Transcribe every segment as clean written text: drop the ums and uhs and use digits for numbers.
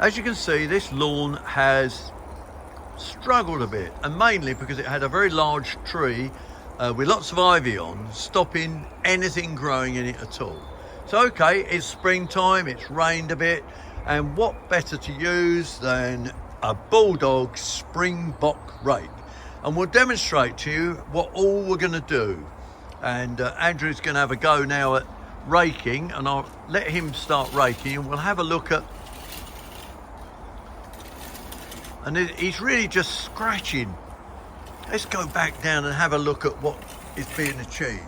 As you can see, this lawn has struggled a bit, and mainly because it had a very large tree with lots of ivy on, stopping anything growing in it at all. So okay, it's springtime, it's rained a bit, and what better to use than a Bulldog Springbok rake? And we'll demonstrate to you what all we're going to do. And Andrew's going to have a go now at raking, and I'll let him start raking, and we'll have a look at. And he's really just scratching. Let's go back down and have a look at what is being achieved.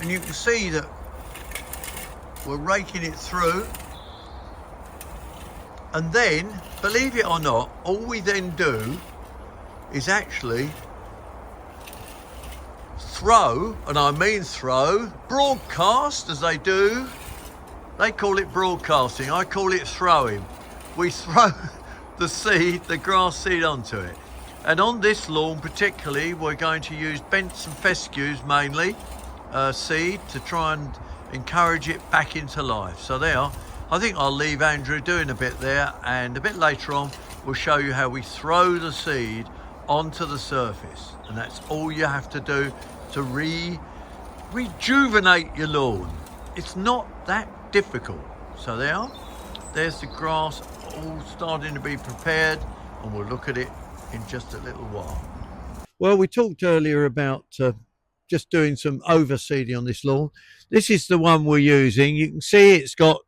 And you can see that we're raking it through. And then, believe it or not, all we then do is actually throw, and I mean throw, broadcast as they do. They call it broadcasting, I call it throwing. We throw the seed, the grass seed, onto it. And on this lawn particularly, we're going to use bents and fescues mainly, seed, to try and encourage it back into life. So there, I think I'll leave Andrew doing a bit there, and a bit later on we'll show you how we throw the seed onto the surface. And that's all you have to do to rejuvenate your lawn. It's not that difficult. So there's the grass all starting to be prepared, and we'll look at it in just a little while. Well, we talked earlier about just doing some overseeding on this lawn. This is the one we're using. You can see it's got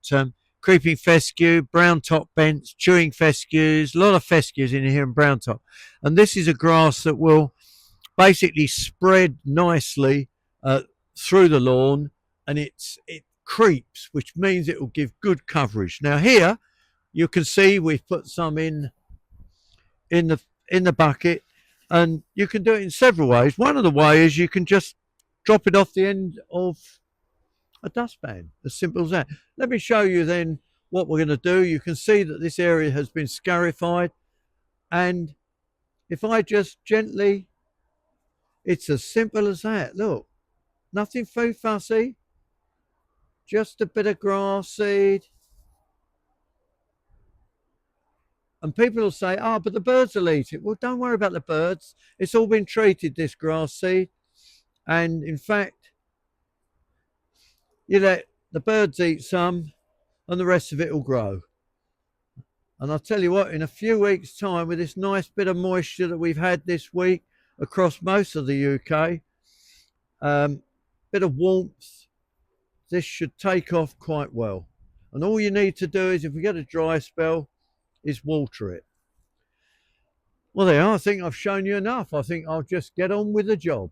creeping fescue, brown top bents, chewing fescues, a lot of fescues in here, and brown top. And this is a grass that will basically spread nicely through the lawn, and it creeps, which means it will give good coverage. Now here you can see we've put some in the bucket, and you can do it in several ways. One of the ways, you can just drop it off the end of a dustpan, as simple as that. Let me show you then what we're going to do. You can see that this area has been scarified, and if I just gently, it's as simple as that. Look, nothing too fussy, just a bit of grass seed. And people will say, oh, but the birds will eat it. Well, don't worry about the birds. It's all been treated, this grass seed. And in fact, you let the birds eat some, and the rest of it will grow. And I'll tell you what, in a few weeks' time, with this nice bit of moisture that we've had this week across most of the UK, bit of warmth, this should take off quite well. And all you need to do is, if we get a dry spell, is water it. Well, there, I think I've shown you enough. I think I'll just get on with the job.